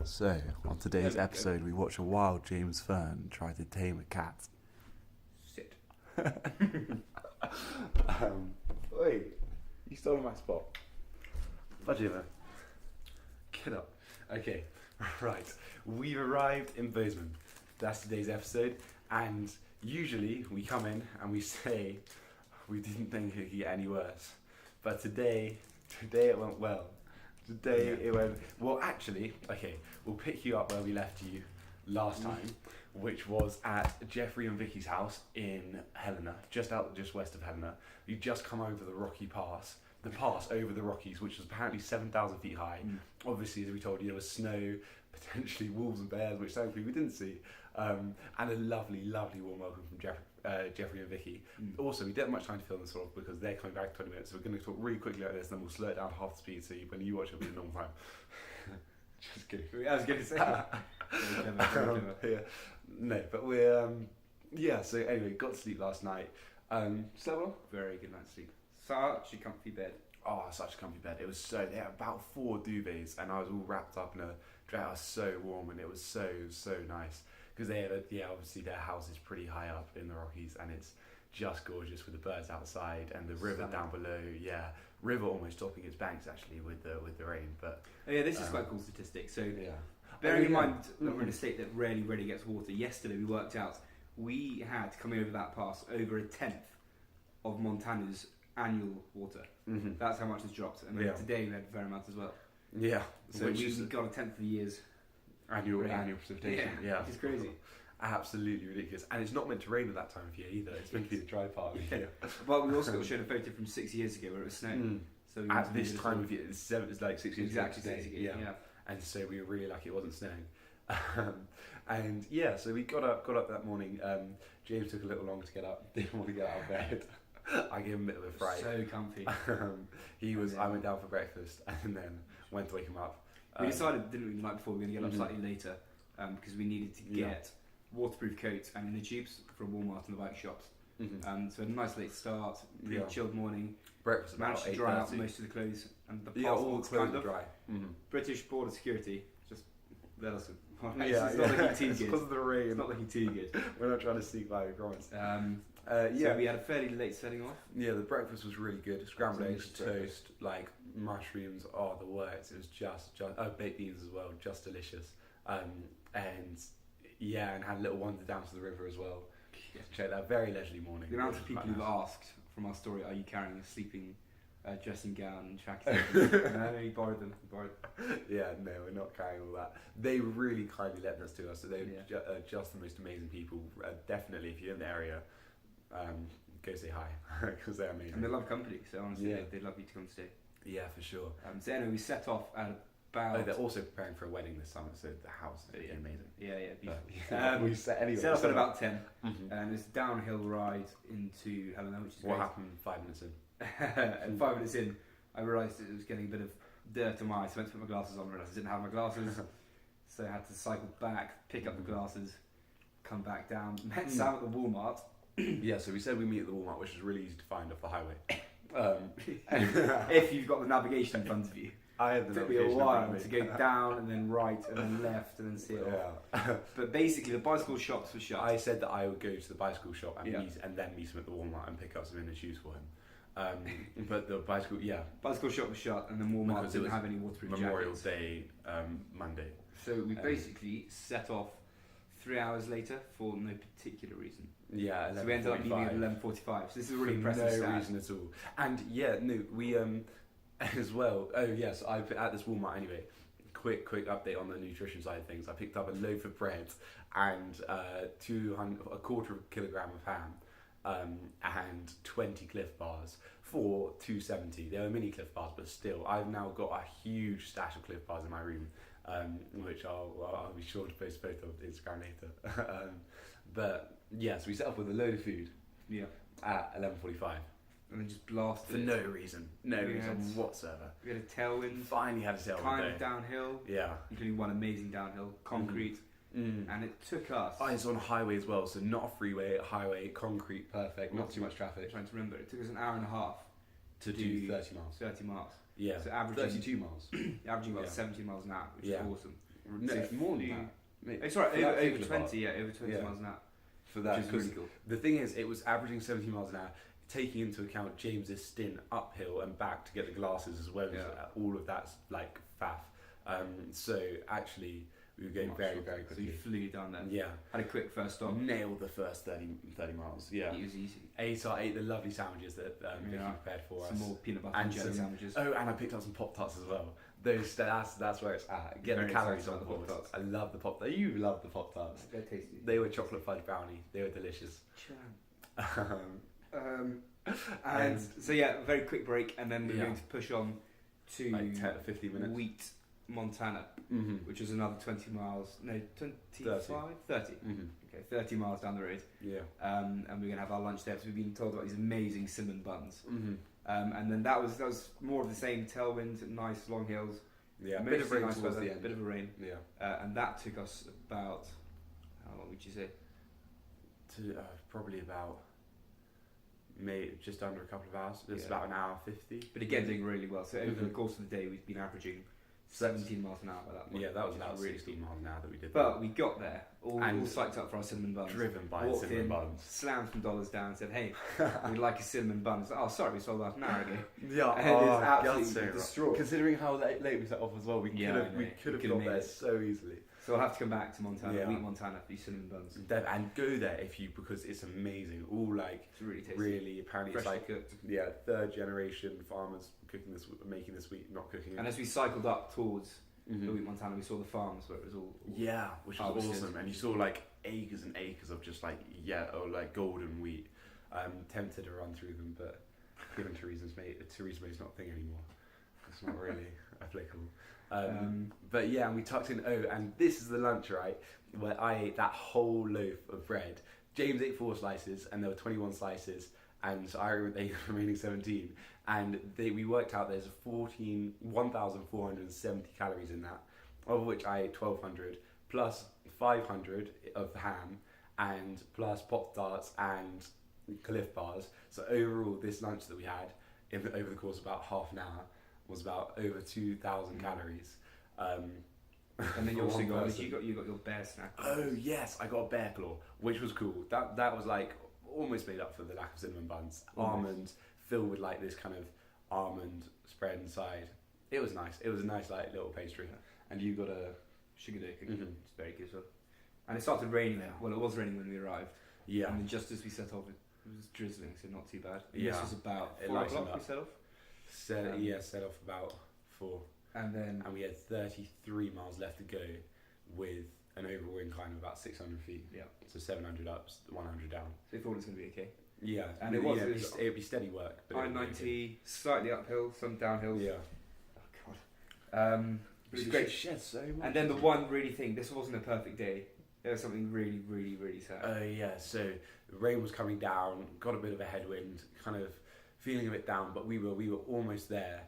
So, on today's episode, we watch a wild James Fern try to tame a cat. Sit. Wait, you stole my spot. Fudge man. Get up. Okay, right. We've arrived in Bozeman. That's today's episode, and usually we come in and we say we didn't think it could get any worse. But today it went well. It went well. Actually, okay, we'll pick you up where we left you last time, which was at Jeffrey and Vicky's house in Helena, just west of Helena. You just come over the Rocky Pass, the pass over the Rockies, which was apparently 7,000 feet high. Obviously, as we told you, there was snow, potentially wolves and bears, which thankfully we didn't see, and a lovely warm welcome from Jeffrey and Vicky. Also, we didn't have much time to film this off because they're coming back in 20 minutes, so we're going to talk really quickly like this, and then we'll slow it down half the speed so when you watch it, it'll be a normal time. Just kidding. I was going to say. Yeah. No, but we're so anyway, got to sleep last night. Slept well? Very good night's sleep. Such a comfy bed. Oh, such a comfy bed. It was they had about 4 duvets, and I was all wrapped up in a dress. I was so warm, and it was so nice. Because they had obviously their house is pretty high up in the Rockies, and it's just gorgeous with the birds outside and the river down below. Yeah, river almost stopping its banks actually with the rain. But this is quite a cool statistic. So bearing in mind that we're in a state that rarely gets water. Yesterday we worked out we had coming over that pass over a tenth of Montana's annual water. That's how much it's dropped, and then today we had a fair amount as well. Yeah, so we got a tenth of the year's annual precipitation. Yeah, which is crazy. Absolutely ridiculous, and it's not meant to rain at that time of year either. It's meant to be the dry part of the year. Well, we also got shown a photo from 6 years ago where it was snowing. So at this time of year, it's like 6 years exactly ago. 6 years ago. Yeah. And so we were really lucky it wasn't snowing. And so we got up that morning. James took a little long to get up. Didn't want to get out of bed. I gave him a bit of a fright. So comfy. I went down for breakfast and then went to wake him up. We decided, didn't we, the night before we were going to get up slightly later because we needed to get waterproof coats and inner tubes from Walmart and the bike shops. So a nice late start, pretty chilled morning. Breakfast managed to dry out most of the clothes and the all the clothes kind of dry. British border security just let us. It's not looking too good. Because of the rain. It's not looking too good. We're not trying to sneak by, we promise. So we had a fairly late setting off. Yeah, the breakfast was really good. Scrambled eggs, toast, like mushrooms, the works. It was just baked beans as well, just delicious. And had a little wander down to the river as well. Check that, very leisurely morning. The amount of people who've asked from our story, are you carrying a sleeping dressing gown and tracksuit? No, you borrowed them. Yeah, no, we're not carrying all that. They really kindly lent us to us, so they're just the most amazing people. Definitely, if you're in the area, go say hi, because they're amazing. And they love company, so honestly, they'd love you to come stay. Yeah, for sure. So anyway, we set off at about... they're also preparing for a wedding this summer, so the house is amazing. Yeah, we set off at about 10, and it's a downhill ride into Helena, which is what great. happened 5 minutes in. And 5 minutes in, I realised it was getting a bit of dirt on my eyes, so I went to put my glasses on and realised I didn't have my glasses, so I had to cycle back, pick up the glasses, come back down, met Sam at the Walmart. So we said we meet at the Walmart, which is really easy to find off the highway. If you've got the navigation in front of you. I had the It took me a while to go down and then right and then left and then see it off. But basically the bicycle shops were shut. I said that I would go to the bicycle shop and then meet him at the Walmart and pick up some inner shoes for him. But the bicycle shop was shut, and then Walmart didn't have any waterproof Memorial jackets. Day, Monday. So we basically set off 3 hours later for no particular reason. Yeah, so we ended up leaving at 11:45. So this is a really impressive no reason at all. And we as well. So I at this Walmart anyway. Quick update on the nutrition side of things. I picked up a loaf of bread and a quarter of a kilogram of ham, and 20 Cliff Bars for $2.70. They were mini Cliff Bars, but still, I've now got a huge stash of Cliff Bars in my room, which I'll be sure to post a photo of Instagram later. But so we set up with a load of food. At 11:45. And then just blasted for no reason whatsoever. We had a tailwind. Finally had a tailwind. Kind of downhill. Yeah. Including one amazing downhill, concrete. And it took us... it's on a highway as well, so not a freeway, highway, concrete, perfect, not too much traffic. I'm trying to remember, it took us an hour and a half to do 30 miles. 30 miles. Yeah, so averaging 32 miles. Averaging about 17 miles an hour, which is awesome. No, So more than flew- that. Mate, It's right, for that over particular 20, part. yeah, over 20 Yeah. miles an hour. For that, Which is 'cause really cool. the thing is, it was averaging 17 miles an hour, taking into account James's stint uphill and back to get the glasses as well as all of that like faff. So actually, we were going Much very, shorter. very So quickly. you flew down there. Yeah, Had a quick first stop. nailed the first 30 miles. Yeah, It was easy. ate the lovely sandwiches that Vicky Yeah. prepared for Some us. more peanut butter And and jelly some- sandwiches. Oh, and I picked up some Pop Tarts as well. That's where it's at. Get Very the calories excited on about the board. Pop-Tarts. I love the Pop Tarts. You love the Pop Tarts. They're tasty. They were chocolate fudge brownie. They were delicious. And so yeah, very quick break, and then we're Yeah. going to push on to like 10 to 15 minutes. Wheat, Montana, Mm-hmm. which is another 20 miles. No, 25? 30. Mm-hmm. Okay, 30 miles down the road. Yeah. And we're going to have our lunch there. So we've been told about these amazing cinnamon buns. Mm-hmm. And then that was more of the same tailwind, nice long hills. Yeah. Mostly Bit of rain nice towards weather, the end. bit of a rain. Yeah. And that took us about, how long would you say? To probably about just under a couple of hours. It's Yeah. about an hour 50. But again, doing really well. So over the Mhm. course of the day, we've been averaging 17 miles an hour by that point. Yeah, that was which about is really 16 cool. miles an hour that we did. But we got there, all And psyched up for our cinnamon buns. driven by Walked cinnamon in, buns. slammed some dollars down, said, "Hey, we'd like a cinnamon bun." It's like, "Oh, sorry, we sold out an hour ago." Yeah, And it is absolutely distraught. Considering how late we set off as well, we Yeah, could I have know. we We could have could've got made there it. so easily. So I'll have to come back to Montana, Yeah. Wheat Montana, for these cinnamon buns. And go there because it's amazing. All like It's really tasty. really apparently it's Freshly like cooked. third generation farmers making this wheat, not cooking it. And as we cycled up towards Mhm. the Wheat Montana, we saw the farms where it was all. Yeah, which was harvested. awesome. And you saw like acres and acres of just like like golden wheat. Tempted to run through them, but given Theresa May's not a thing anymore. It's not really applicable. But yeah, and we tucked in. Oh, and this is the lunch, right? Where I ate that whole loaf of bread. James ate 4 slices, and there were 21 slices, and I ate the remaining 17. And we worked out there's 1,470 calories in that, of which I ate 1,200 plus 500 of ham, and plus Pop Tarts and Cliff Bars. So overall, this lunch that we had over the course of about half an hour was about over 2,000 calories. And then you for also one got person. you got your bear snack. Oh yes, I got a bear claw, which was cool. That was like almost made up for the lack of cinnamon buns. Almost. Almond filled with like this kind of almond spread inside. It was nice. It was a nice like little pastry. And you got a Sugar cake. Mhm. It's very good as well. And it started raining. Yeah. Well, it was raining when we arrived. yeah. And then just as we set off, it was drizzling, so not too bad. And Yeah. This was about It 4 lightened o'clock we up. set off. Set off about 4, And then and we had 33 miles left to go, with an overall incline of about 600 feet. Yeah. So 700 up, 100 down. so we thought it was going to be okay. Yeah. And it was- Yeah, it was- it'd be steady work. But it would be okay. I-90, slightly uphill, some downhills. Yeah. Oh god. It was great. Shed so much. And then the one really thing, this wasn't a perfect day. There was something really, really, really sad. Yeah, so rain was coming down, got a bit of a headwind, kind of feeling a bit down, but we were almost there,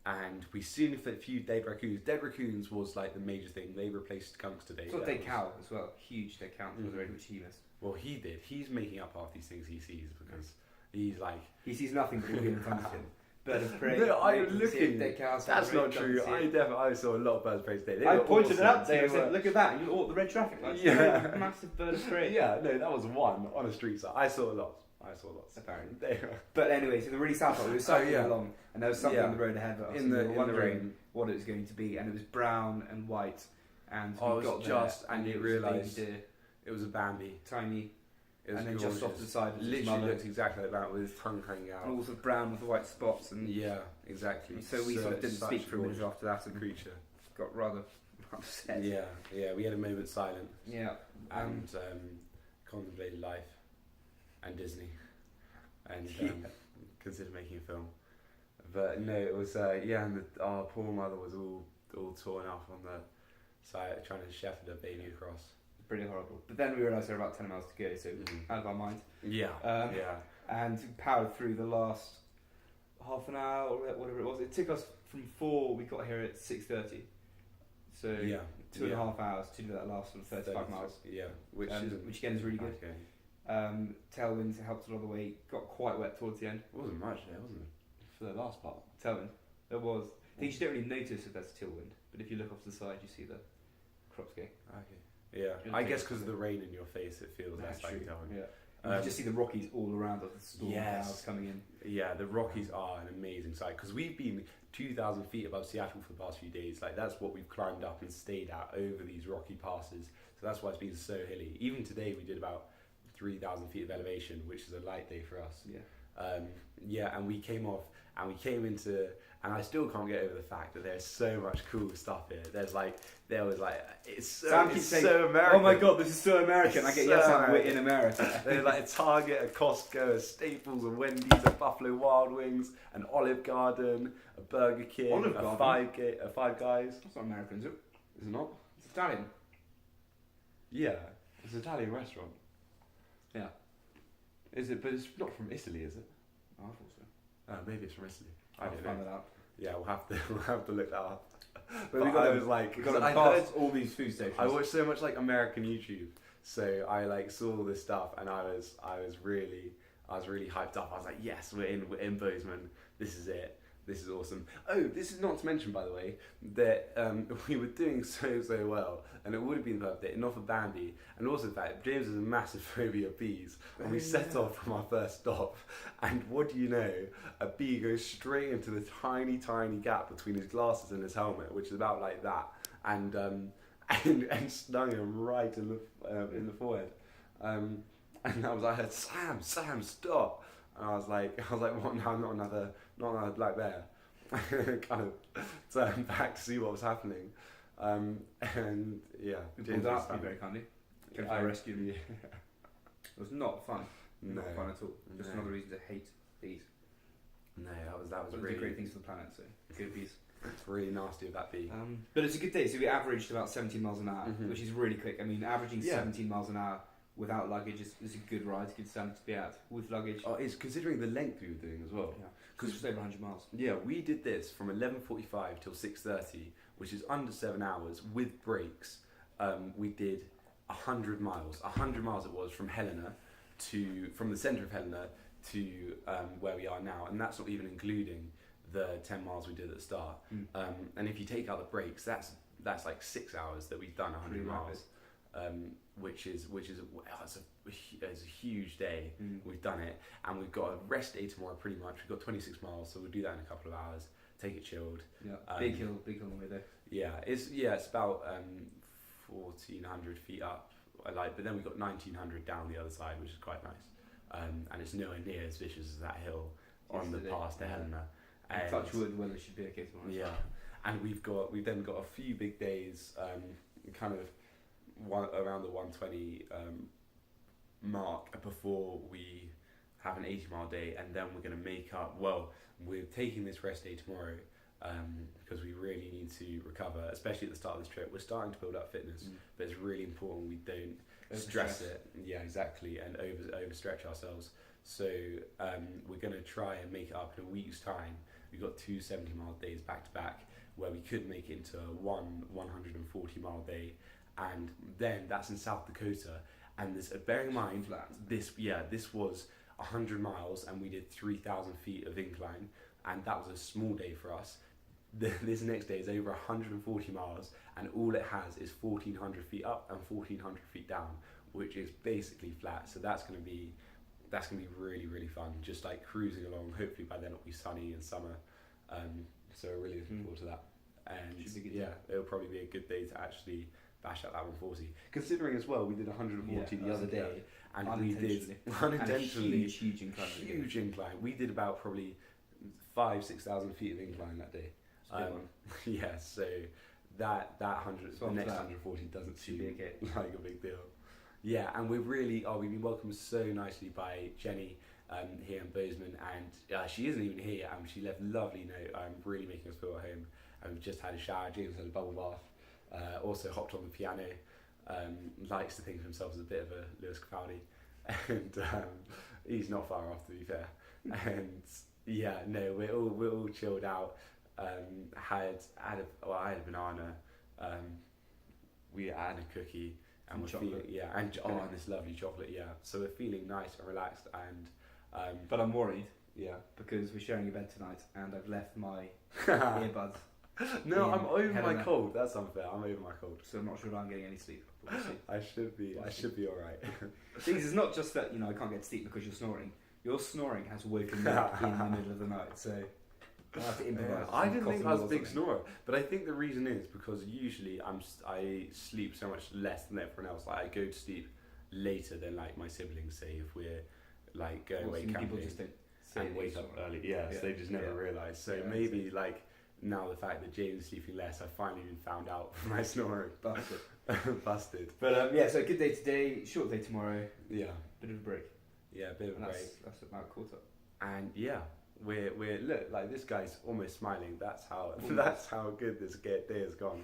and we soon hit a few dead raccoons. Dead raccoons was like the major thing. They replaced skunks today. Saw a That dead was- cow as well, huge dead cow on the road, which he missed. Well, he did. He's making up half these things he sees because he's like. He sees nothing but all in front of him. Bird of prey. No, I doesn't was see a looking. dead cow, That's not true. I saw a lot of birds of prey today. They I were pointed it awesome. out to you. I They said, were- "Look at that! You all the red traffic lights. Yeah. Massive bird of prey." Yeah, no, that was one on a street side. I saw lots. Apparently. They were But anyway, so the really sad part, we were cycling yeah. along, and there was something Yeah. on the road ahead of us. in and we the were in the wondering rain. what it was going to be, and it was brown and white. And we Oh, it was got just- there, and you it was a baby realised deer, It was a Bambi. tiny, It was and then just off to gorgeous. the side was his Literally mother, looked exactly like that with his tongue hanging out. and all sort of brown with white spots. And Yeah, exactly. so we sort of didn't such speak for a minute gorgeous after that, and creature. got rather upset. Yeah, we had a moment silent Yeah. and contemplated life and Disney and considered making a film. But no, it was and our poor mother was all torn up on the side trying to shepherd her baby across. Pretty horrible. But then we realised there were about 10 miles to go, so Mhm. out of our minds. Yeah, Um, And powered through the last half an hour or whatever it was. It took us from 4, we got here at 6:30. So yeah, 2.5 hours to do that last sort of 35 miles. Yeah, which Which again is really good. Okay. Tailwind helped a lot of the way. Got quite wet towards the end. It wasn't much there, wasn't it? For the last part. Tailwind. There was. I think you don't really notice if there's tailwind, but if you look off to the side, you see the Kropski. Okay. Yeah. It'll I take guess us because of to- the rain in your face, it feels less like down. Yeah. You can just see the Rockies all around us, the storm clouds coming in. Yeah, the Rockies are an amazing sight because we've been 2,000 feet above Seattle for the past few days. Like that's what we've climbed up and stayed at over these rocky passes. So that's why it's been so hilly. Even today we did about 3,000 feet of elevation, which is a light day for us. Yeah. And we came off and we came into, and I still can't get over the fact that there's so much cool stuff here. It's Sam keeps saying, so American. "Oh my god, this is so American!" I get So yes, Sam, we're American. in America. There's like a Target, a Costco, a Staples, a Wendy's, a Buffalo Wild Wings, an Olive Garden, a Burger King, Olive a Garden? Five Guys. That's not American, is it? Is it not? It's Italian. Yeah, it's an Italian restaurant. Yeah. Is it? But it's not from Italy, is it? Oh, I thought so. Maybe it's from Italy. I I'll don't find know. that out. Yeah, we'll have to look that up. But But I was like, we got to I pass all these food stations. I watch so much like American YouTube, so I like saw all this stuff, and I was really hyped up. I was like, yes, we're in Bozeman. This is it. This is awesome. Oh, this is not to mention, by the way, that we were doing so well, and it would have been perfect, not for Bambi, and also the fact that James has a massive phobia of bees, and we set off from our first stop, and what do you know? A bee goes straight into the tiny gap between his glasses and his helmet, which is about like that, and stung him right in the forehead, and I heard Sam, stop. And I was like, what now? Not another black bear. Kind of turned back to see what was happening, and yeah, We pulled that up very kindly. I rescued him. Yeah. It was not fun. No, Not fun at all. Just No. another reason to hate bees. no, that was But they really do great things for the planet, so good bees. It's really nasty of that bee. But it's a good day. So we averaged about 17 miles an hour, Mhm. which is really quick. I mean, averaging Yeah. 17 miles an hour without luggage is a good ride, good time to be out. With luggage, Oh, it's considering the length we were doing as well. yeah, because it's just over 100 miles. Yeah, we did this from 11:45 till 6:30, which is under 7 hours with breaks. We did 100 miles. 100 miles it was from from the centre of Helena to where we are now, and that's not even including the 10 miles we did at the start. And if you take out the breaks, that's like 6 hours that we've done 100 Pretty miles, which is it's a huge day. We've done it, and we've got a rest day tomorrow. Pretty much, we've got 26 miles, so we'll do that in a couple of hours. Take it chilled. Yeah, big hill on the way there. Yeah, it's about 1,400 feet up. But then we've got 1,900 down the other side, which is quite nice. And it's nowhere near as vicious as that hill on the Yesterday, pass to yeah. Helena. And touch wood, well, it should be okay tomorrow. Yeah, and we've then got a few big days, kind of around the 120 mark before we have an 80-mile day, and then we're going to make up. Well, we're taking this rest day tomorrow because we really need to recover, especially at the start of this trip. We're starting to build up fitness, but it's really important we don't stress it. Yeah, exactly, and overstretch ourselves. So we're going to try and make it up in a week's time. We've got 2 70-mile days back to back where we could make it into a 140-mile day, and then that's in South Dakota. And this, bearing in mind, this was 100 miles and we did 3,000 feet of incline, and that was a small day for us. This next day is over 140 miles, and all it has is 1,400 feet up and 1,400 feet down, which is basically flat. So that's going to be really, really fun, just like cruising along. Hopefully by then it'll be sunny and summer, so we're really looking forward to that. And Should be good yeah, it'll probably be a good day to actually bash out that 140, considering as well we did 140 the other day, and we did unintentionally and huge incline. huge incline. We did about probably 5,000-6,000 feet of incline that day. Yeah, so that 100, the next 140 doesn't seem like a big deal. Yeah, and we've been welcomed so nicely by Jenny here in Bozeman, and she isn't even here, and she left a lovely note, really making us feel at home. And we've just had a shower, James had a bubble bath, also hopped on the piano, likes to think of himself as a bit of a Lewis Capaldi, and he's not far off, to be fair. And yeah, no, we're all chilled out. I had a banana, we had a cookie, and we're chocolate. feeling, and this lovely chocolate, yeah. So we're feeling nice and relaxed, and But I'm worried yeah, because we're sharing a bed tonight, and I've left my earbuds No, in I'm over my Helena. cold. That's unfair. I'm over my cold. So I'm not sure if I'm getting any sleep. But we'll see. I should be. I should be all right. Things is not just that I can't get to sleep because you're snoring. Your snoring has woken me up in the middle of the night. So I have to improvise. Yeah, I didn't think I was a big something. snorer, but I think the reason is because usually I sleep so much less than everyone else. Like I go to sleep later than like my siblings say if we're like going away People camping just don't say and they wake up snore. early. Yeah, so they just never Yeah. realise. So Yeah, maybe exactly. like now the fact that James is sleeping less, I finally been found out for my snoring. Busted. Busted. But yeah, so good day today, short day tomorrow, Yeah, bit of a break. yeah, a bit of a And break. that's about caught up. And yeah, we're look like this guy's almost smiling. That's how good this day has gone.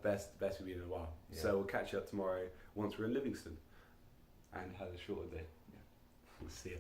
Best we've been in a while. Yeah. So we'll catch you up tomorrow once we're in Livingston, and have a shorter day. Yeah. We'll see you.